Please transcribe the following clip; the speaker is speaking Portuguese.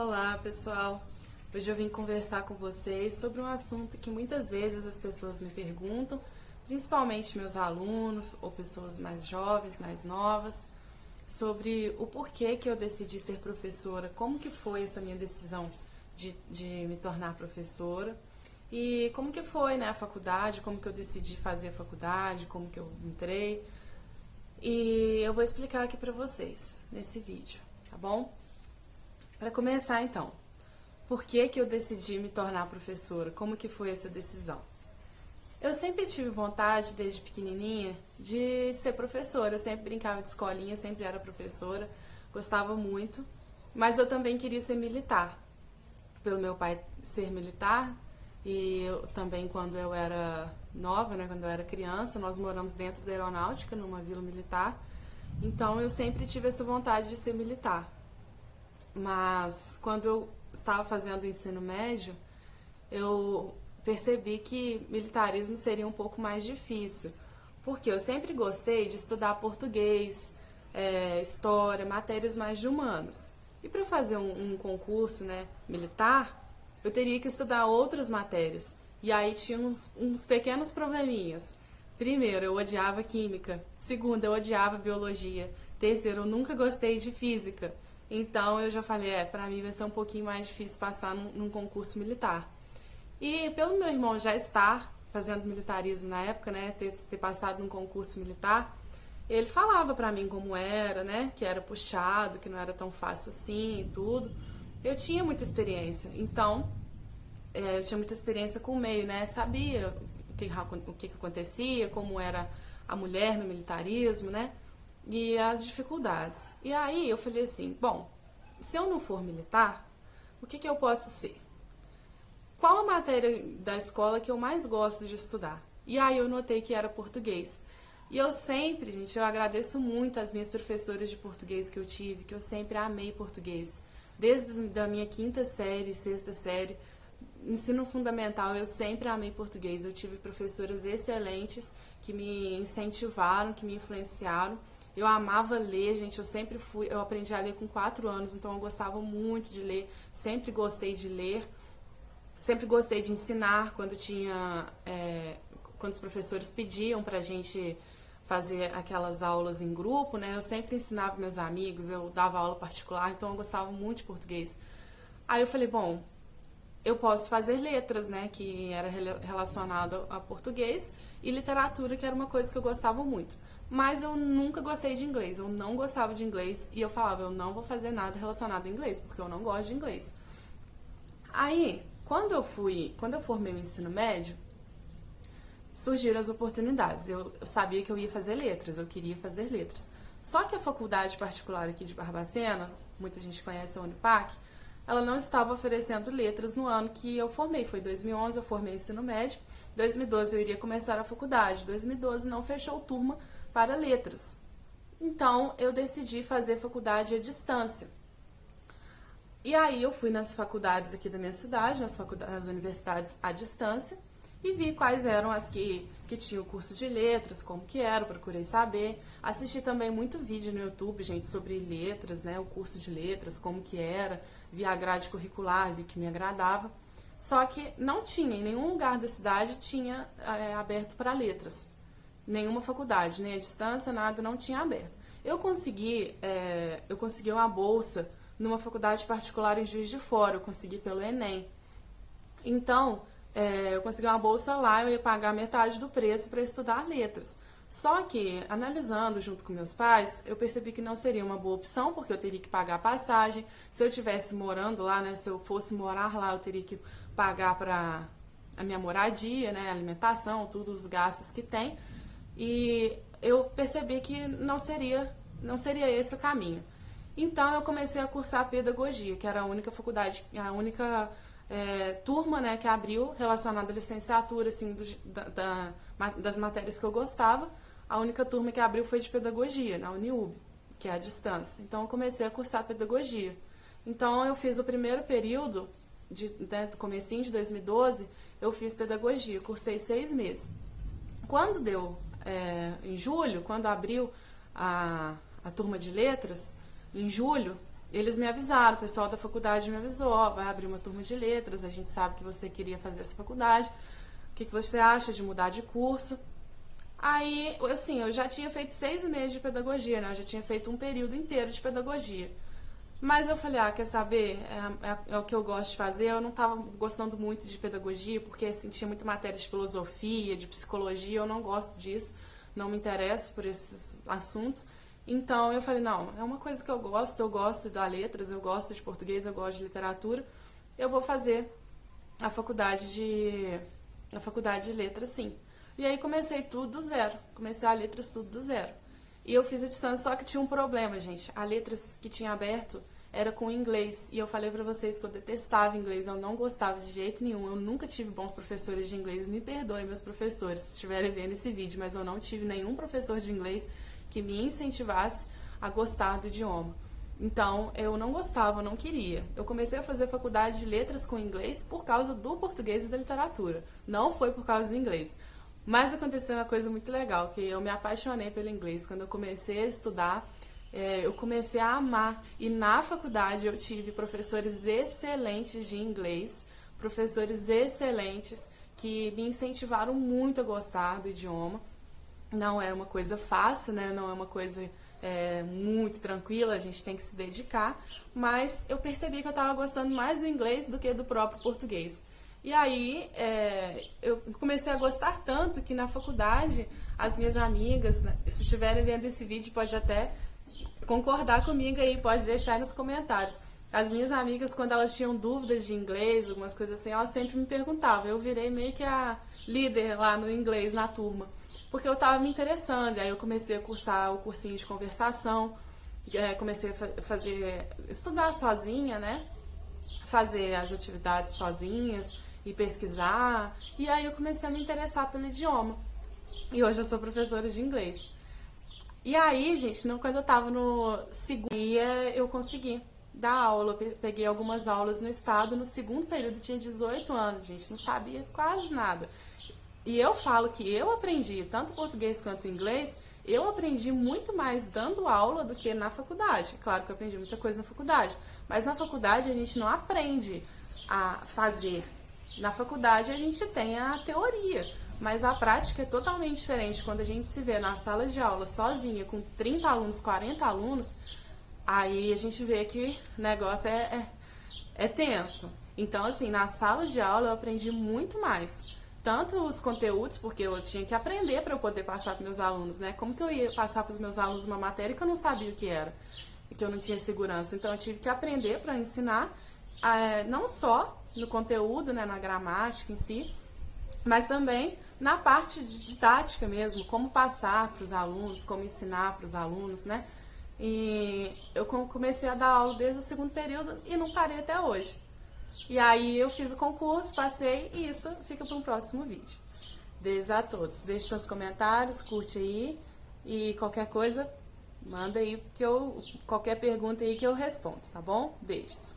Olá, pessoal! Hoje eu vim conversar com vocês sobre um assunto que muitas vezes as pessoas me perguntam, principalmente meus alunos ou pessoas mais jovens, mais novas, sobre o porquê que eu decidi ser professora, como que foi essa minha decisão de me tornar professora e como que foi, né, a faculdade, como que eu decidi fazer a faculdade, como que eu entrei. E eu vou explicar aqui pra vocês nesse vídeo, tá bom? Para começar, então, por que que eu decidi me tornar professora? Como que foi essa decisão? Eu sempre tive vontade, desde pequenininha, de ser professora. Eu sempre brincava de escolinha, sempre era professora, gostava muito. Mas eu também queria ser militar. Pelo meu pai ser militar, e eu também quando eu era nova, né, quando eu era criança, nós moramos dentro da aeronáutica, numa vila militar. Então eu sempre tive essa vontade de ser militar. Mas quando eu estava fazendo o ensino médio, eu percebi que militarismo seria um pouco mais difícil, porque eu sempre gostei de estudar português, história, matérias mais de humanas. E para fazer um concurso, né, militar, eu teria que estudar outras matérias. E aí tinha uns pequenos probleminhas. Primeiro, eu odiava química. Segundo, eu odiava biologia. Terceiro, eu nunca gostei de física. Então eu já falei, pra mim vai ser um pouquinho mais difícil passar num concurso militar. E pelo meu irmão já estar fazendo militarismo na época, né, ter passado num concurso militar, ele falava pra mim como era, né, que era puxado, que não era tão fácil assim e tudo. Eu tinha muita experiência, então eu tinha muita experiência com o meio, né, sabia o que acontecia, como era a mulher no militarismo, né, e as dificuldades. E aí eu falei assim, bom, se eu não for militar, o que eu posso ser? Qual a matéria da escola que eu mais gosto de estudar? E aí eu notei que era português. E eu sempre, gente, eu agradeço muito as minhas professoras de português que eu tive, que eu sempre amei português. Desde a minha quinta série, sexta série, ensino fundamental, eu sempre amei português. Eu tive professoras excelentes que me incentivaram, que me influenciaram. Eu amava ler, gente, eu aprendi a ler com 4 anos, então eu gostava muito de ler, sempre gostei de ler. Sempre gostei de ensinar quando quando os professores pediam pra gente fazer aquelas aulas em grupo, né? Eu sempre ensinava meus amigos, eu dava aula particular, então eu gostava muito de português. Aí eu falei, bom, eu posso fazer letras, né? Que era relacionado a português, e literatura, que era uma coisa que eu gostava muito. Mas eu nunca gostei de inglês, eu não gostava de inglês, e eu falava, eu não vou fazer nada relacionado a inglês, porque eu não gosto de inglês. Aí, quando eu formei o ensino médio, surgiram as oportunidades. Eu sabia que eu ia fazer letras, eu queria fazer letras. Só que a faculdade particular aqui de Barbacena, muita gente conhece a Unipac, ela não estava oferecendo letras no ano que eu formei. Foi 2011, eu formei ensino médio. 2012 eu iria começar a faculdade. 2012 não fechou turma para letras. Então, eu decidi fazer faculdade à distância. E aí eu fui nas faculdades aqui da minha cidade, nas universidades à distância, e vi quais eram as que tinham o curso de letras, como que era, procurei saber. Assisti também muito vídeo no YouTube, gente, sobre letras, né, o curso de letras, como que era, vi a grade curricular, vi que me agradava. Só que não tinha, em nenhum lugar da cidade tinha aberto para letras. Nenhuma faculdade, nem à distância, nada, não tinha aberto. Eu consegui uma bolsa numa faculdade particular em Juiz de Fora, eu consegui pelo Enem. Então, eu consegui uma bolsa lá, eu ia pagar metade do preço para estudar letras. Só que, analisando junto com meus pais, eu percebi que não seria uma boa opção, porque eu teria que pagar a passagem. Se eu estivesse morando lá, né, se eu fosse morar lá, eu teria que pagar para a minha moradia, né, alimentação, tudo, os gastos que tem. E eu percebi que não seria esse o caminho. Então eu comecei a cursar pedagogia, que era a única faculdade, a única turma, né, que abriu relacionada à licenciatura, assim, das matérias que eu gostava. A única turma que abriu foi de pedagogia, na Uniub, que é a distância. Então eu comecei a cursar pedagogia. Então eu fiz o primeiro período, do comecinho de 2012, eu fiz pedagogia, cursei 6 meses. Quando deu em julho, quando abriu a turma de letras, em julho, eles me avisaram, o pessoal da faculdade me avisou, ó, vai abrir uma turma de letras, a gente sabe que você queria fazer essa faculdade, o que você acha de mudar de curso? Aí, assim, eu já tinha feito 6 meses de pedagogia, né? Eu já tinha feito um período inteiro de pedagogia. Mas eu falei, quer saber? É o que eu gosto de fazer. Eu não estava gostando muito de pedagogia, porque assim, tinha muita matéria de filosofia, de psicologia, eu não gosto disso, não me interesso por esses assuntos. Então eu falei, não, é uma coisa que eu gosto de letras, eu gosto de português, eu gosto de literatura, eu vou fazer a faculdade de, a faculdade de letras, sim. E aí comecei tudo do zero, comecei a letras tudo do zero. E eu fiz a distância, só que tinha um problema, gente. A letras que tinha aberto era com inglês. E eu falei pra vocês que eu detestava inglês, eu não gostava de jeito nenhum. Eu nunca tive bons professores de inglês. Me perdoem, meus professores, se estiverem vendo esse vídeo, mas eu não tive nenhum professor de inglês que me incentivasse a gostar do idioma. Então, eu não gostava, eu não queria. Eu comecei a fazer faculdade de letras com inglês por causa do português e da literatura. Não foi por causa do inglês. Mas aconteceu uma coisa muito legal, que eu me apaixonei pelo inglês. Quando eu comecei a estudar, eu comecei a amar. E na faculdade eu tive professores excelentes de inglês, professores excelentes que me incentivaram muito a gostar do idioma. Não é uma coisa fácil, né? Não é uma coisa muito tranquila, a gente tem que se dedicar, mas eu percebi que eu estava gostando mais do inglês do que do próprio português. E aí eu comecei a gostar tanto que na faculdade as minhas amigas, né, se estiverem vendo esse vídeo, pode até concordar comigo aí, pode deixar aí nos comentários. As minhas amigas, quando elas tinham dúvidas de inglês, algumas coisas assim, elas sempre me perguntavam. Eu virei meio que a líder lá no inglês, na turma, porque eu estava me interessando. Aí eu comecei a cursar o cursinho de conversação, comecei a estudar sozinha, né? Fazer as atividades sozinhas e pesquisar. E aí eu comecei a me interessar pelo idioma. E hoje eu sou professora de inglês. E aí, gente, quando eu tava no segundo dia, eu consegui dar aula. Eu peguei algumas aulas no estado. No segundo período, eu tinha 18 anos, gente. Não sabia quase nada. E eu falo que eu aprendi, tanto português quanto inglês, eu aprendi muito mais dando aula do que na faculdade. Claro que eu aprendi muita coisa na faculdade. Mas na faculdade a gente não aprende a fazer. Na faculdade a gente tem a teoria. Mas a prática é totalmente diferente. Quando a gente se vê na sala de aula sozinha, com 30 alunos, 40 alunos, aí a gente vê que o negócio é tenso. Então, assim, na sala de aula eu aprendi muito mais. Tanto os conteúdos, porque eu tinha que aprender para eu poder passar para meus alunos, né? Como que eu ia passar para os meus alunos uma matéria que eu não sabia o que era, e que eu não tinha segurança? Então, eu tive que aprender para ensinar, não só no conteúdo, né, na gramática em si, mas também na parte de didática mesmo, como passar para os alunos, como ensinar para os alunos, né? E eu comecei a dar aula desde o segundo período e não parei até hoje. E aí eu fiz o concurso, passei e isso fica para um próximo vídeo. Beijos a todos. Deixe seus comentários, curte aí e qualquer coisa, manda aí, qualquer pergunta aí que eu respondo, tá bom? Beijos.